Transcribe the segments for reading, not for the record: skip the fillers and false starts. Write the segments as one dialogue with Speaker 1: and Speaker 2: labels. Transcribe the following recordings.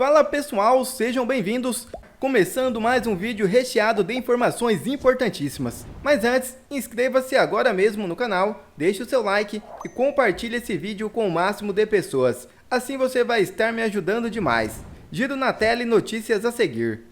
Speaker 1: Fala pessoal, sejam bem-vindos! Começando mais um vídeo recheado de informações importantíssimas. Mas antes, inscreva-se agora mesmo no canal, deixe o seu like e compartilhe esse vídeo com o máximo de pessoas. Assim você vai estar me ajudando demais. Giro na tela e notícias a seguir.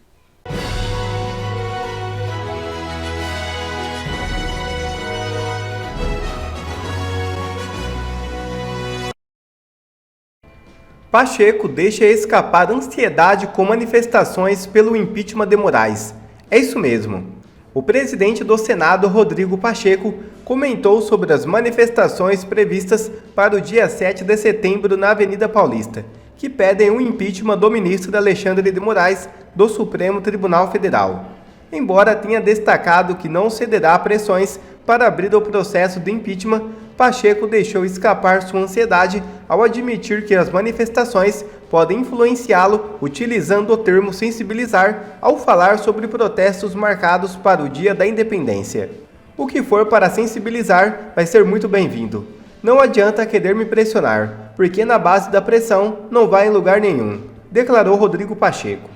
Speaker 1: Pacheco deixa escapar ansiedade com manifestações pelo impeachment de Moraes. É isso mesmo. O presidente do Senado, Rodrigo Pacheco, comentou sobre as manifestações previstas para o dia 7 de setembro na Avenida Paulista, que pedem o impeachment do ministro Alexandre de Moraes do Supremo Tribunal Federal. Embora tenha destacado que não cederá a pressões para abrir o processo de impeachment, Pacheco deixou escapar sua ansiedade ao admitir que as manifestações podem influenciá-lo, utilizando o termo sensibilizar ao falar sobre protestos marcados para o Dia da Independência. O que for para sensibilizar vai ser muito bem-vindo. Não adianta querer me pressionar, porque na base da pressão não vai em lugar nenhum, declarou Rodrigo Pacheco.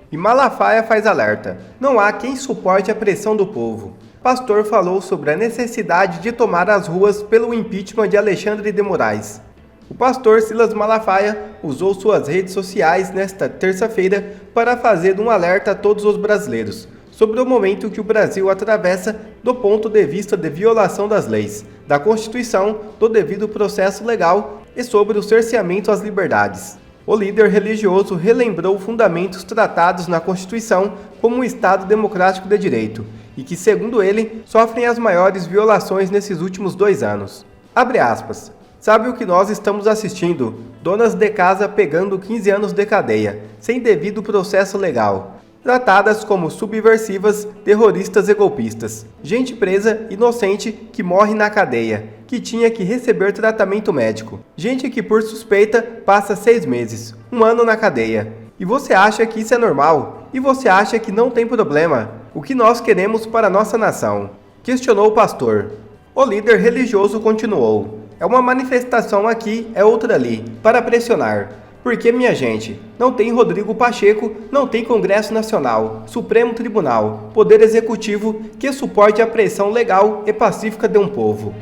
Speaker 1: E Malafaia faz alerta: não há quem suporte a pressão do povo. Pastor falou sobre a necessidade de tomar as ruas pelo impeachment de Alexandre de Moraes. O pastor Silas Malafaia usou suas redes sociais nesta terça-feira para fazer um alerta a todos os brasileiros sobre o momento que o Brasil atravessa do ponto de vista de violação das leis, da Constituição, do devido processo legal e sobre o cerceamento às liberdades. O líder religioso relembrou fundamentos tratados na Constituição como um Estado democrático de direito e que, segundo ele, sofrem as maiores violações nesses últimos 2 anos. Abre aspas. Sabe o que nós estamos assistindo? Donas de casa pegando 15 anos de cadeia, sem devido processo legal. Tratadas como subversivas, terroristas e golpistas. Gente presa, inocente, que morre na cadeia, que tinha que receber tratamento médico. Gente que por suspeita passa 6 meses, 1 ano na cadeia. E você acha que isso é normal? E você acha que não tem problema? O que nós queremos para nossa nação? Questionou o pastor. O líder religioso continuou. É uma manifestação aqui, é outra ali, para pressionar. Porque, minha gente, não tem Rodrigo Pacheco, não tem Congresso Nacional, Supremo Tribunal, Poder Executivo que suporte a pressão legal e pacífica de um povo.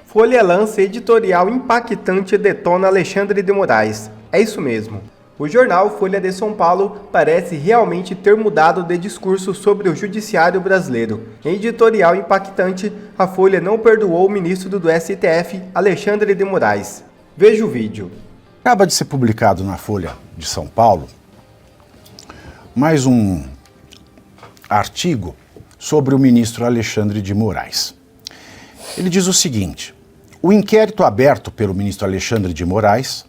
Speaker 1: Folha lança editorial impactante e detona Alexandre de Moraes. É isso mesmo. O jornal Folha de São Paulo parece realmente ter mudado de discurso sobre o judiciário brasileiro. Em editorial impactante, a Folha não perdoou o ministro do STF, Alexandre de Moraes. Veja o vídeo.
Speaker 2: Acaba de ser publicado na Folha de São Paulo mais um artigo sobre o ministro Alexandre de Moraes. Ele diz o seguinte: o inquérito aberto pelo ministro Alexandre de Moraes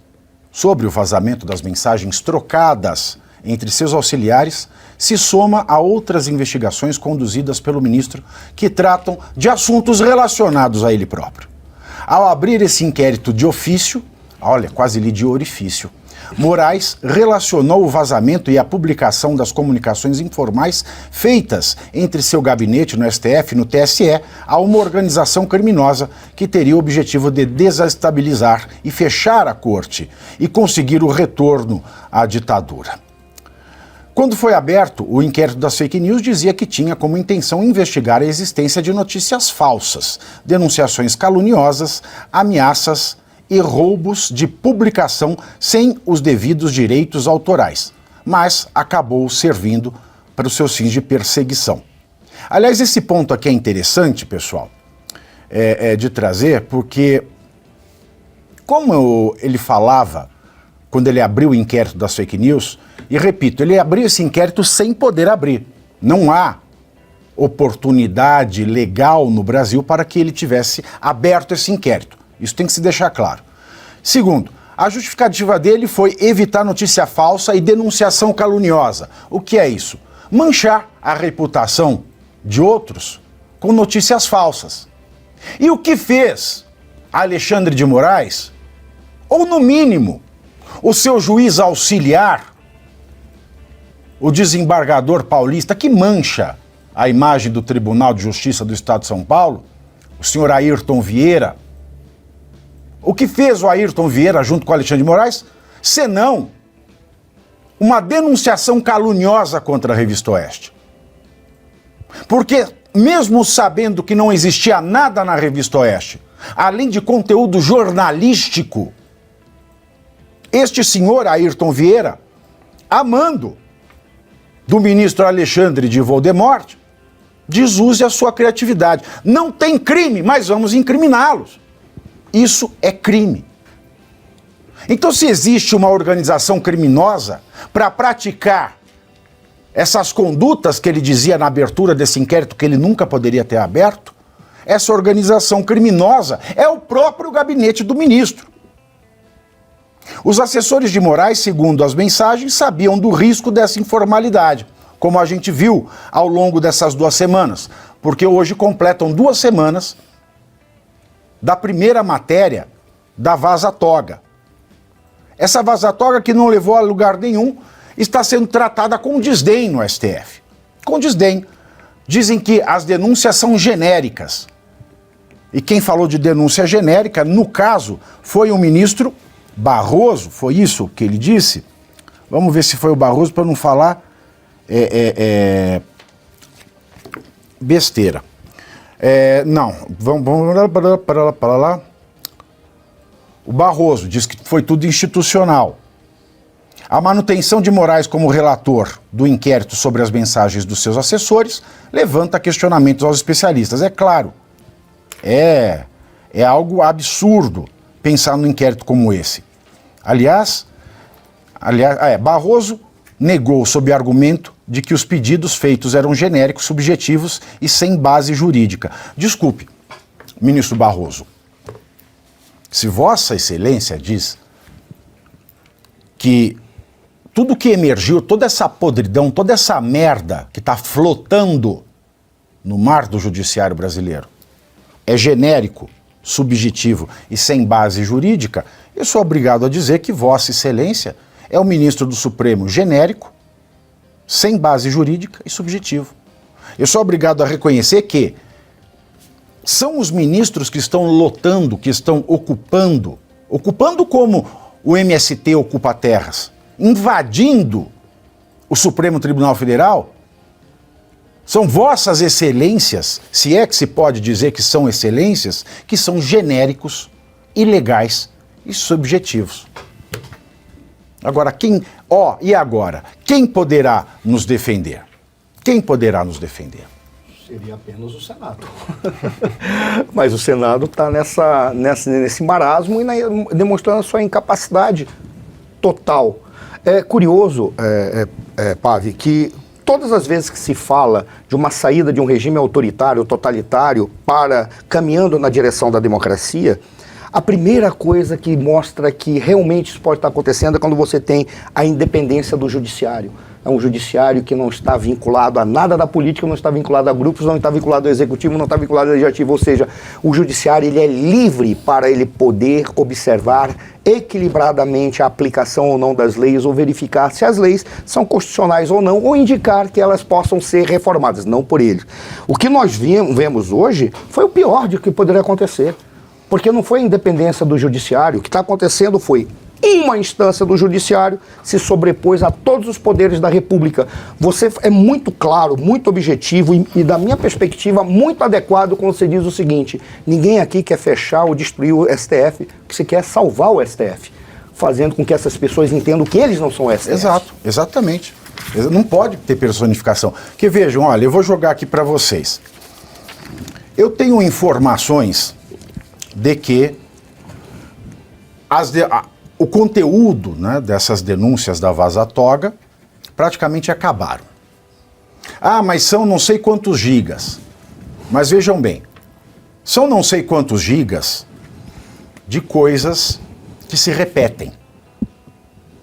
Speaker 2: sobre o vazamento das mensagens trocadas entre seus auxiliares se soma a outras investigações conduzidas pelo ministro que tratam de assuntos relacionados a ele próprio. Ao abrir esse inquérito de ofício, olha, quase li de orifício, Moraes relacionou o vazamento e a publicação das comunicações informais feitas entre seu gabinete no STF e no TSE a uma organização criminosa que teria o objetivo de desestabilizar e fechar a corte e conseguir o retorno à ditadura. Quando foi aberto, o inquérito das fake news dizia que tinha como intenção investigar a existência de notícias falsas, denunciações caluniosas, ameaças e roubos de publicação sem os devidos direitos autorais, mas acabou servindo para os seus fins de perseguição. Aliás, esse ponto aqui é interessante, pessoal, de trazer, porque como ele falava quando ele abriu o inquérito das fake news, e repito, ele abriu esse inquérito sem poder abrir. Não há oportunidade legal no Brasil para que ele tivesse aberto esse inquérito. Isso tem que se deixar claro. Segundo, a justificativa dele foi evitar notícia falsa e denunciação caluniosa. O que é isso? Manchar a reputação de outros com notícias falsas. E o que fez Alexandre de Moraes? Ou, no mínimo, o seu juiz auxiliar, o desembargador paulista, que mancha a imagem do Tribunal de Justiça do Estado de São Paulo, o senhor Ayrton Vieira, o que fez o Ayrton Vieira junto com o Alexandre de Moraes, senão uma denunciação caluniosa contra a Revista Oeste. Porque, mesmo sabendo que não existia nada na Revista Oeste, além de conteúdo jornalístico, este senhor, Ayrton Vieira, amando do ministro Alexandre de Voldemort, desuse a sua criatividade. Não tem crime, mas vamos incriminá-los. Isso é crime. Então, se existe uma organização criminosa para praticar essas condutas que ele dizia na abertura desse inquérito que ele nunca poderia ter aberto, essa organização criminosa é o próprio gabinete do ministro. Os assessores de Moraes, segundo as mensagens, sabiam do risco dessa informalidade, como a gente viu ao longo dessas 2 semanas, porque hoje completam 2 semanas da primeira matéria da Vaza Toga. Essa Vaza Toga, que não levou a lugar nenhum, está sendo tratada com desdém no STF. Com desdém. Dizem que as denúncias são genéricas. E quem falou de denúncia genérica, no caso, foi o ministro Barroso, foi isso que ele disse? Vamos ver se foi o Barroso para não falar besteira. Não, vamos para lá. O Barroso diz que foi tudo institucional. A manutenção de Moraes como relator do inquérito sobre as mensagens dos seus assessores levanta questionamentos aos especialistas. É claro, é algo absurdo pensar num inquérito como esse. Aliás, Barroso negou sob argumento de que os pedidos feitos eram genéricos, subjetivos e sem base jurídica. Desculpe, ministro Barroso, se Vossa Excelência diz que tudo que emergiu, toda essa podridão, toda essa merda que está flotando no mar do judiciário brasileiro é genérico, subjetivo e sem base jurídica, eu sou obrigado a dizer que Vossa Excelência é o ministro do Supremo genérico, sem base jurídica e subjetivo. Eu sou obrigado a reconhecer que são os ministros que estão lotando, que estão ocupando como o MST ocupa terras, invadindo o Supremo Tribunal Federal. São vossas excelências, se é que se pode dizer que são excelências, que são genéricos, ilegais e subjetivos. Agora, e agora? Quem poderá nos defender? Quem poderá nos defender?
Speaker 3: Seria apenas o Senado. Mas o Senado está nesse marasmo e demonstrando a sua incapacidade total. É curioso, Pave, que todas as vezes que se fala de uma saída de um regime autoritário, totalitário, caminhando na direção da democracia, a primeira coisa que mostra que realmente isso pode estar acontecendo é quando você tem a independência do judiciário. É um judiciário que não está vinculado a nada da política, não está vinculado a grupos, não está vinculado ao executivo, não está vinculado ao legislativo. Ou seja, o judiciário ele é livre para ele poder observar equilibradamente a aplicação ou não das leis, ou verificar se as leis são constitucionais ou não, ou indicar que elas possam ser reformadas, não por eles. O que nós vemos hoje foi o pior de que poderia acontecer. Porque não foi a independência do judiciário. O que está acontecendo foi uma instância do judiciário se sobrepôs a todos os poderes da República. Você é muito claro, muito objetivo e da minha perspectiva, muito adequado quando você diz o seguinte: ninguém aqui quer fechar ou destruir o STF, o que você quer é salvar o STF, fazendo com que essas pessoas entendam que eles não são o STF.
Speaker 2: Exato, exatamente. Não pode ter personificação. Porque vejam, olha, eu vou jogar aqui para vocês. Eu tenho informações de que o conteúdo, né, dessas denúncias da Vaza Toga praticamente acabaram. Ah, mas são não sei quantos gigas. Mas vejam bem, são não sei quantos gigas de coisas que se repetem.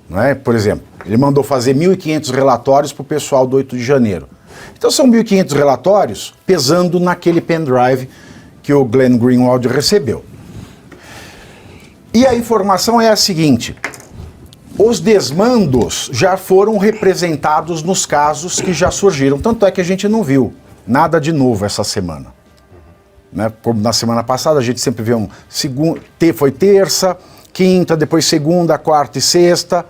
Speaker 2: Não é? Por exemplo, ele mandou fazer 1.500 relatórios para o pessoal do 8 de janeiro. Então são 1.500 relatórios pesando naquele pendrive que o Glenn Greenwald recebeu. E a informação é a seguinte: os desmandos já foram representados nos casos que já surgiram. Tanto é que a gente não viu nada de novo essa semana. né? Como na semana passada, a gente sempre vê foi terça, quinta, depois segunda, quarta e sexta.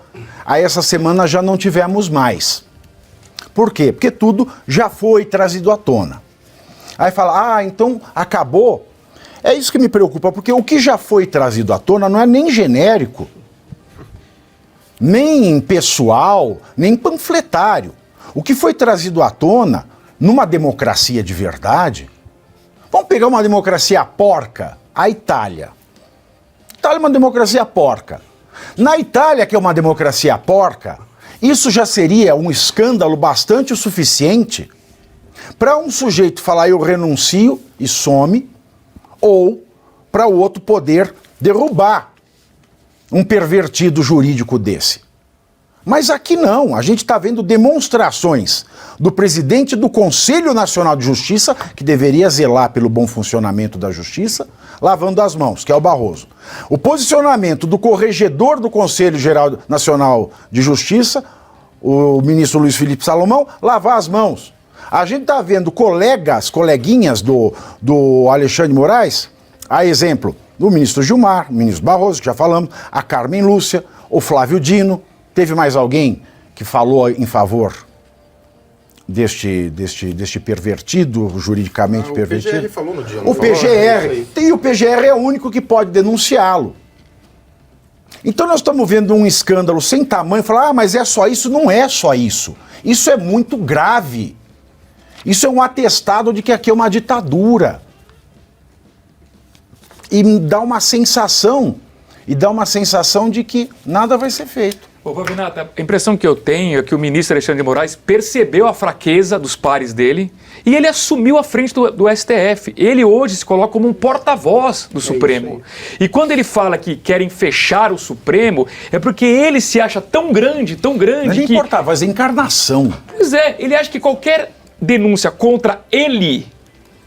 Speaker 2: Aí essa semana já não tivemos mais. Por quê? Porque tudo já foi trazido à tona. Aí fala, então acabou. É isso que me preocupa, porque o que já foi trazido à tona não é nem genérico, nem pessoal, nem panfletário. O que foi trazido à tona, numa democracia de verdade, vamos pegar uma democracia porca, a Itália. A Itália é uma democracia porca. Na Itália, que é uma democracia porca, isso já seria um escândalo bastante o suficiente para um sujeito falar eu renuncio e some, ou para o outro poder derrubar um pervertido jurídico desse. Mas aqui não, a gente está vendo demonstrações do presidente do Conselho Nacional de Justiça, que deveria zelar pelo bom funcionamento da justiça, lavando as mãos, que é o Barroso. O posicionamento do corregedor do Conselho Geral Nacional de Justiça, o ministro Luiz Felipe Salomão, lavar as mãos. A gente está vendo coleguinhas do Alexandre de Moraes, a exemplo do ministro Gilmar, o ministro Barroso, que já falamos, a Carmen Lúcia, o Flávio Dino. Teve mais alguém que falou em favor deste pervertido, juridicamente pervertido?
Speaker 4: O PGR falou no dia.
Speaker 2: O PGR. E o PGR é o único que pode denunciá-lo. Então nós estamos vendo um escândalo sem tamanho, falar, mas é só isso? Não é só isso. Isso é muito grave. Isso é um atestado de que aqui é uma ditadura. E me dá uma sensação, de que nada vai ser feito.
Speaker 5: Ô, Pavinato, a impressão que eu tenho é que o ministro Alexandre de Moraes percebeu a fraqueza dos pares dele e ele assumiu a frente do STF. Ele hoje se coloca como um porta-voz do Supremo. E quando ele fala que querem fechar o Supremo, é porque ele se acha tão grande
Speaker 2: Não é nem porta-voz, é encarnação.
Speaker 5: Pois é, ele acha que qualquer denúncia contra ele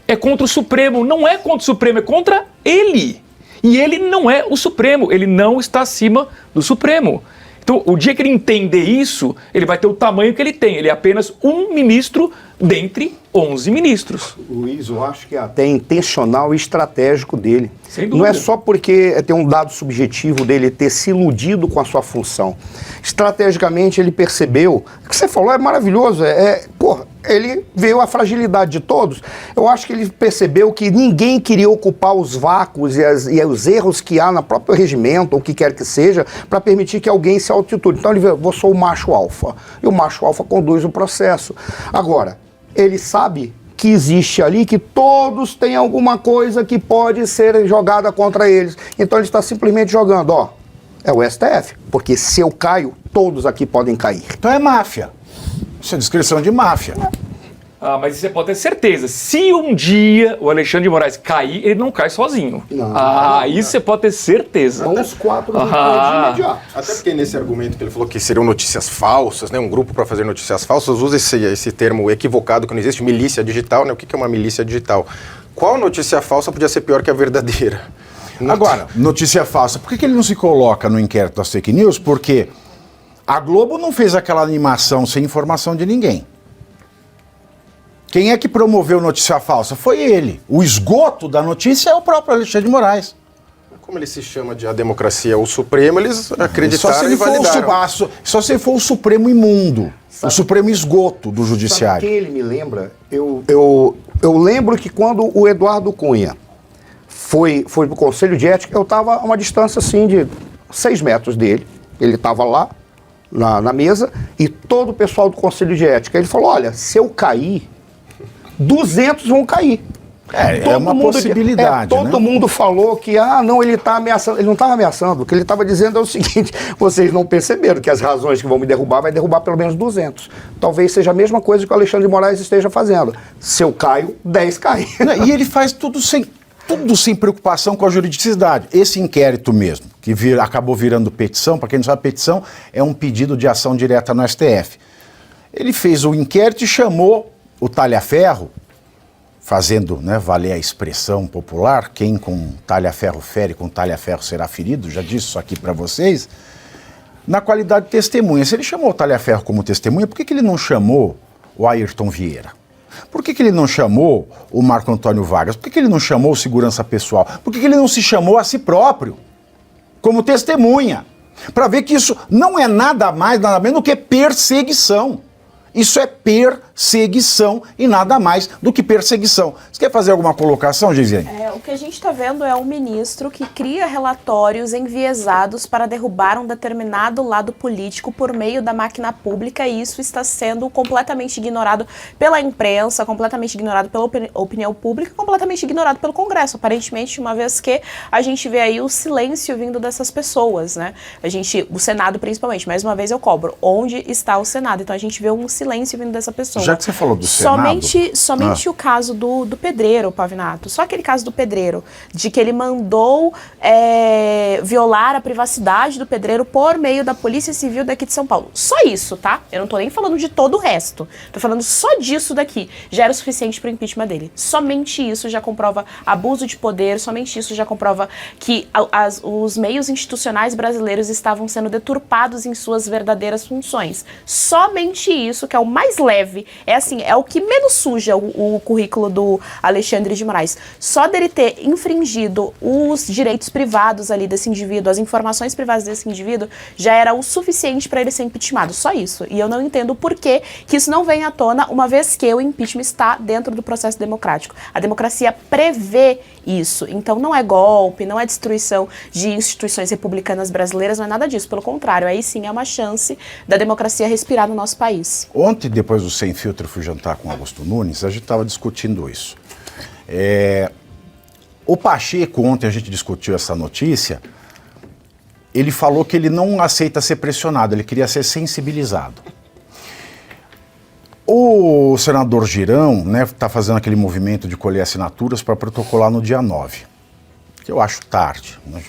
Speaker 5: é contra o Supremo. Não é contra o Supremo, é contra ele. E ele não é o Supremo, ele não está acima do Supremo. Então, o dia que ele entender isso, ele vai ter o tamanho que ele tem. Ele é apenas um ministro dentre 11 ministros.
Speaker 3: Luiz, eu acho que é até intencional e estratégico dele.
Speaker 5: Sem dúvida.
Speaker 3: Não é só porque tem um dado subjetivo dele ter se iludido com a sua função. Estrategicamente, ele percebeu, o que você falou é maravilhoso, ele viu a fragilidade de todos. Eu acho que ele percebeu que ninguém queria ocupar os vácuos e os erros que há no próprio regimento, ou o que quer que seja, para permitir que alguém se autotitule. Então ele viu, eu sou o macho alfa. E o macho alfa conduz o processo. Agora, ele sabe que existe ali, que todos têm alguma coisa que pode ser jogada contra eles. Então ele está simplesmente jogando, é o STF. Porque se eu caio, todos aqui podem cair.
Speaker 2: Então é máfia. Isso é descrição de máfia.
Speaker 5: Mas você pode ter certeza, se um dia o Alexandre de Moraes cair, ele não cai sozinho. Isso você pode ter certeza.
Speaker 3: Então os quatro de imediato.
Speaker 4: Até porque nesse argumento que ele falou que seriam notícias falsas, né, um grupo para fazer notícias falsas, usa esse termo equivocado que não existe, milícia digital, né? O que é uma milícia digital? Qual notícia falsa podia ser pior que a verdadeira?
Speaker 2: Agora, notícia falsa, por que ele não se coloca no inquérito das fake news? Porque a Globo não fez aquela animação sem informação de ninguém. Quem é que promoveu notícia falsa? Foi ele. O esgoto da notícia é o próprio Alexandre de Moraes.
Speaker 4: Como ele se chama de a democracia, o Supremo, eles acreditaram e validaram.
Speaker 2: Só se for o Supremo imundo, o Supremo esgoto do Judiciário.
Speaker 3: Sabe quem ele me lembra? Eu lembro que quando o Eduardo Cunha foi para o Conselho de Ética, eu estava a uma distância assim de 6 metros dele. Ele estava lá na mesa e todo o pessoal do Conselho de Ética. Ele falou, olha, se eu cair, 200 vão cair.
Speaker 2: É uma possibilidade,
Speaker 3: todo mundo falou que, não, ele está ameaçando. Ele não estava ameaçando. O que ele estava dizendo é o seguinte, vocês não perceberam que as razões que vão me derrubar, vai derrubar pelo menos 200. Talvez seja a mesma coisa que o Alexandre de Moraes esteja fazendo. Se eu caio, 10 caem.
Speaker 2: E ele faz tudo sem preocupação com a juridicidade. Esse inquérito mesmo, que acabou virando petição, para quem não sabe, petição é um pedido de ação direta no STF. Ele fez o inquérito e chamou o talha-ferro, fazendo valer a expressão popular, quem com talha-ferro fere, com talha-ferro será ferido, já disse isso aqui para vocês, na qualidade de testemunha. Se ele chamou o talha-ferro como testemunha, por que ele não chamou o Ayrton Vieira? Por que ele não chamou o Marco Antônio Vargas? Por que ele não chamou o segurança pessoal? Por que ele não se chamou a si próprio como testemunha? Para ver que isso não é nada mais, nada menos do que perseguição. Isso é perseguição e nada mais do que perseguição. Você quer fazer alguma colocação, Geisiane?
Speaker 6: O que a gente está vendo é um ministro que cria relatórios enviesados para derrubar um determinado lado político por meio da máquina pública, e isso está sendo completamente ignorado pela imprensa, completamente ignorado pela opinião pública, completamente ignorado pelo Congresso, aparentemente, uma vez que a gente vê aí o silêncio vindo dessas pessoas, né? O Senado principalmente, mais uma vez eu cobro, onde está o Senado? Então a gente vê um silêncio vindo dessa pessoa.
Speaker 2: Já que você falou do Senado...
Speaker 6: Somente o caso do Pedreiro, Pavinato. Só aquele caso do Pedreiro, de que ele mandou violar a privacidade do Pedreiro por meio da Polícia Civil daqui de São Paulo. Só isso, tá? Eu não tô nem falando de todo o resto. Tô falando só disso daqui. Já era o suficiente pro impeachment dele. Somente isso já comprova abuso de poder, somente isso já comprova que os meios institucionais brasileiros estavam sendo deturpados em suas verdadeiras funções. Somente isso, que é o mais leve, é o que menos suja o currículo do Alexandre de Moraes. Só dele ter infringido os direitos privados ali desse indivíduo, as informações privadas desse indivíduo, já era o suficiente para ele ser impeachmentado. Só isso. E eu não entendo por que isso não vem à tona, uma vez que o impeachment está dentro do processo democrático. A democracia prevê isso. Então não é golpe, não é destruição de instituições republicanas brasileiras, não é nada disso. Pelo contrário, aí sim é uma chance da democracia respirar no nosso país.
Speaker 2: Ontem, depois do Sem Filtro, eu fui jantar com o Augusto Nunes, a gente estava discutindo isso. O Pacheco, ontem a gente discutiu essa notícia, ele falou que ele não aceita ser pressionado, ele queria ser sensibilizado. O senador Girão, né, está fazendo aquele movimento de colher assinaturas para protocolar no dia 9, que eu acho tarde, mas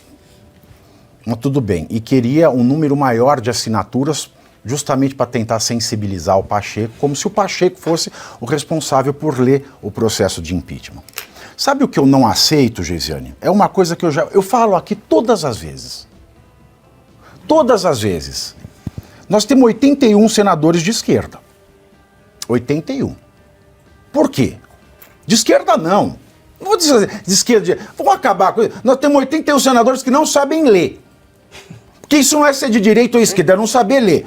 Speaker 2: tudo bem. E queria um número maior de assinaturas justamente para tentar sensibilizar o Pacheco, como se o Pacheco fosse o responsável por ler o processo de impeachment. Sabe o que eu não aceito, Geisiane? É uma coisa que eu falo aqui todas as vezes. Todas as vezes. Nós temos 81 senadores de esquerda. 81. Por quê? De esquerda não. Não vou dizer de esquerda. Vamos acabar com isso. Nós temos 81 senadores que não sabem ler. Porque isso não é ser de direita ou esquerda, é não saber ler.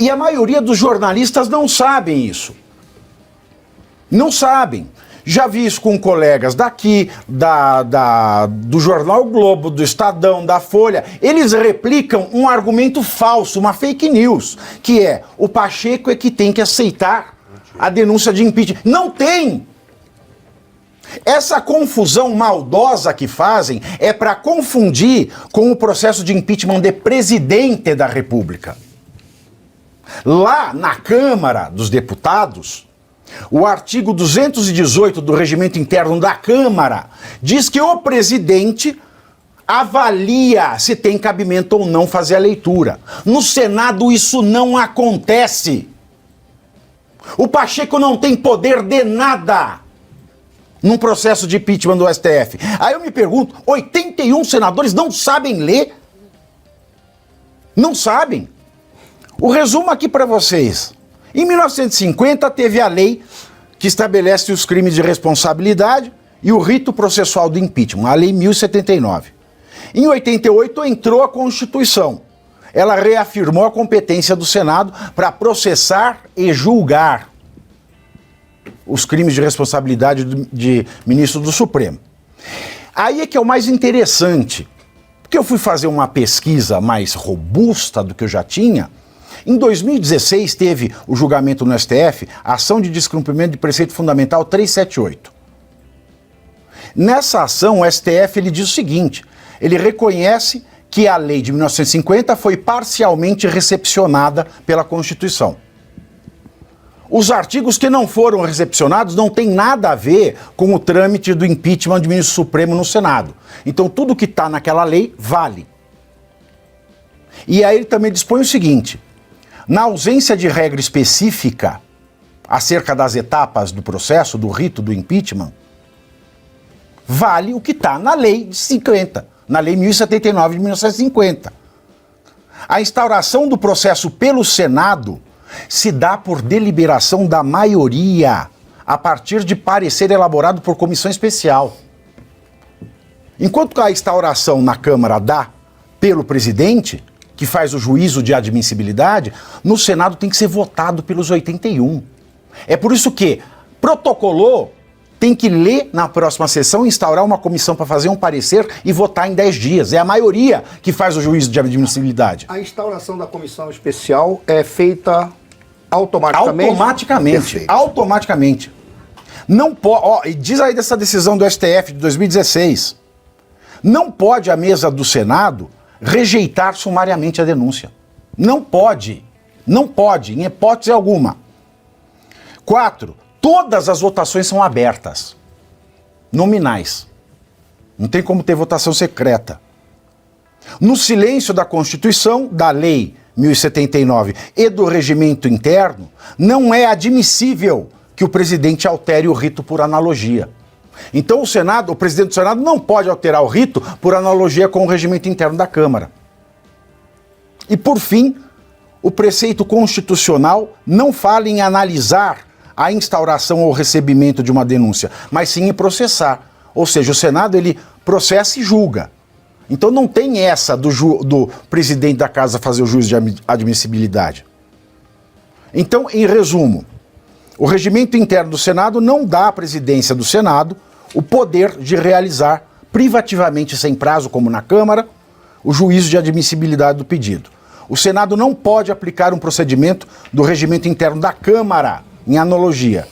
Speaker 2: E a maioria dos jornalistas não sabem isso. Não sabem. Já vi isso com colegas daqui, do Jornal Globo, do Estadão, da Folha. Eles replicam um argumento falso, uma fake news, que é o Pacheco é que tem que aceitar a denúncia de impeachment. Não tem! Essa confusão maldosa que fazem é para confundir com o processo de impeachment de presidente da República. Lá na Câmara dos Deputados, o artigo 218 do Regimento Interno da Câmara diz que o presidente avalia se tem cabimento ou não fazer a leitura. No Senado isso não acontece. O Pacheco não tem poder de nada num processo de impeachment do STF. Aí eu me pergunto, 81 senadores não sabem ler? Não sabem. O resumo aqui para vocês. Em 1950 teve a lei que estabelece os crimes de responsabilidade e o rito processual do impeachment, a Lei 1079. Em 88 entrou a Constituição. Ela reafirmou a competência do Senado para processar e julgar os crimes de responsabilidade de ministro do Supremo. Aí é que é o mais interessante, porque eu fui fazer uma pesquisa mais robusta do que eu já tinha. Em 2016 teve o julgamento no STF, a ação de descumprimento de preceito fundamental 378. Nessa ação o STF ele diz o seguinte, ele reconhece que a lei de 1950 foi parcialmente recepcionada pela Constituição. Os artigos que não foram recepcionados não tem nada a ver com o trâmite do impeachment de ministro supremo no Senado. Então tudo que está naquela lei vale. E aí ele também dispõe o seguinte, na ausência de regra específica acerca das etapas do processo, do rito do impeachment, vale o que está na lei de 50, na lei 1079 de 1950. A instauração do processo pelo Senado se dá por deliberação da maioria, a partir de parecer elaborado por comissão especial. Enquanto a instauração na Câmara dá pelo presidente, que faz o juízo de admissibilidade, no Senado tem que ser votado pelos 81. É por isso que protocolou, tem que ler na próxima sessão, instaurar uma comissão para fazer um parecer e votar em 10 dias. É a maioria que faz o juízo de admissibilidade.
Speaker 3: A instauração da comissão especial é feita automaticamente?
Speaker 2: Automaticamente.
Speaker 3: Perfeito.
Speaker 2: Automaticamente. Não pode. Diz aí dessa decisão do STF de 2016. Não pode a mesa do Senado rejeitar sumariamente a denúncia. Não pode. Não pode, em hipótese alguma. 4. Todas as votações são abertas. Nominais. Não tem como ter votação secreta. No silêncio da Constituição, da Lei 1079 e do regimento interno, não é admissível que o presidente altere o rito por analogia. Então o presidente do Senado não pode alterar o rito por analogia com o regimento interno da Câmara. E por fim, o preceito constitucional não fala em analisar a instauração ou recebimento de uma denúncia, mas sim em processar. Ou seja, o Senado ele processa e julga. Então não tem essa do presidente da casa fazer o juízo de admissibilidade. Então, em resumo, o regimento interno do Senado não dá à presidência do Senado o poder de realizar privativamente, sem prazo, como na Câmara, o juízo de admissibilidade do pedido. O Senado não pode aplicar um procedimento do regimento interno da Câmara, em analogia.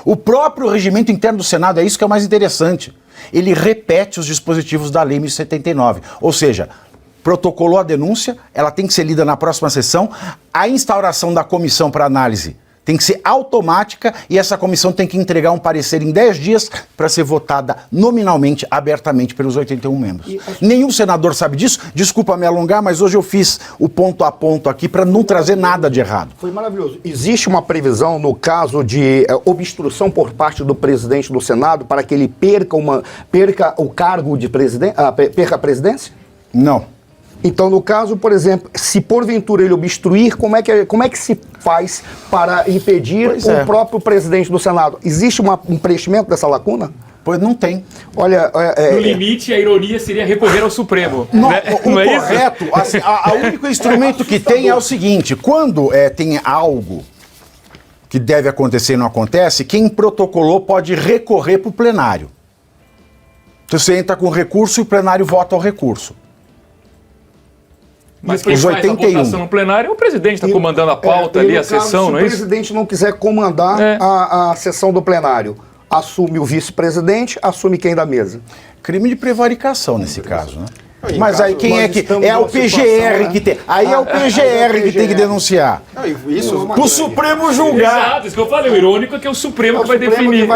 Speaker 2: O próprio regimento interno do Senado, é isso que é o mais interessante, ele repete os dispositivos da Lei 1079, ou seja, protocolou a denúncia, ela tem que ser lida na próxima sessão, a instauração da comissão para análise tem que ser automática e essa comissão tem que entregar um parecer em 10 dias para ser votada nominalmente, abertamente pelos 81 membros. Nenhum senador sabe disso, desculpa me alongar, mas hoje eu fiz o ponto a ponto aqui para não trazer nada de errado.
Speaker 3: Foi maravilhoso. Existe uma previsão no caso de obstrução por parte do presidente do Senado para que ele perca o cargo de presidente, perca a presidência?
Speaker 2: Não.
Speaker 3: Então, no caso, por exemplo, se porventura ele obstruir, como é que se faz para impedir o próprio presidente do Senado? Existe um preenchimento dessa lacuna?
Speaker 2: Pois não tem.
Speaker 3: Olha,
Speaker 5: no limite, a ironia seria recorrer ao Supremo.
Speaker 2: Não,
Speaker 5: né?
Speaker 2: o
Speaker 5: Não é
Speaker 2: correto,
Speaker 5: isso?
Speaker 2: assim, o único instrumento que tem é o seguinte, quando tem algo que deve acontecer e não acontece, quem protocolou pode recorrer para o plenário. Então você entra com recurso e o plenário vota o recurso.
Speaker 5: Mas quem faz a votação no plenário é o presidente, está comandando a pauta ali, a sessão, não é isso?
Speaker 3: Se o presidente não quiser comandar a sessão do plenário, assume o vice-presidente, assume quem da mesa?
Speaker 2: Crime de prevaricação nesse caso, né?
Speaker 4: Mas
Speaker 2: aí quem é que... É o PGR que tem... Aí é o PGR que tem que denunciar.
Speaker 4: Isso,
Speaker 2: o Supremo julgar.
Speaker 5: Exato, isso que eu falei. O irônico é que é o Supremo que vai definir.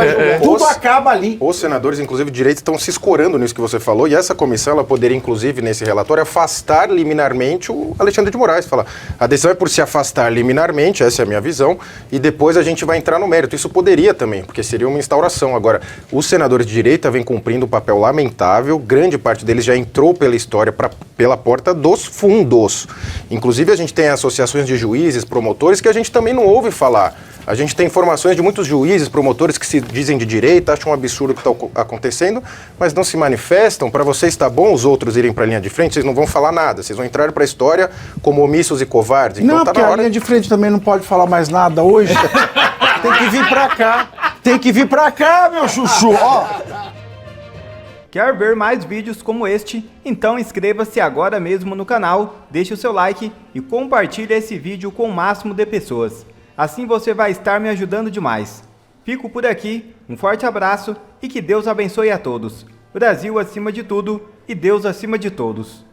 Speaker 2: Tudo acaba ali.
Speaker 4: Os senadores, inclusive, de direita, estão se escorando nisso que você falou, e essa comissão, ela poderia, inclusive, nesse relatório, afastar liminarmente o Alexandre de Moraes. Falar, a decisão é por se afastar liminarmente, essa é a minha visão, e depois a gente vai entrar no mérito. Isso poderia também, porque seria uma instauração. Agora, os senadores de direita vêm cumprindo um papel lamentável, grande parte deles já entrou pela história pela porta dos fundos. Inclusive, a gente tem associações de juízes, promotores, que a gente também não ouve falar. A gente tem informações de muitos juízes, promotores que se dizem de direita, acham um absurdo o que está acontecendo, mas não se manifestam. Para vocês está bom os outros irem para a linha de frente, vocês não vão falar nada, vocês vão entrar para a história como omissos e covardes. Então,
Speaker 2: não,
Speaker 4: tá
Speaker 2: porque
Speaker 4: na hora...
Speaker 2: a linha de frente também não pode falar mais nada hoje. Tem que vir para cá. Tem que vir para cá, meu chuchu. Ó.
Speaker 1: Quer ver mais vídeos como este? Então inscreva-se agora mesmo no canal, deixe o seu like e compartilhe esse vídeo com o máximo de pessoas. Assim você vai estar me ajudando demais. Fico por aqui, um forte abraço e que Deus abençoe a todos. Brasil acima de tudo e Deus acima de todos.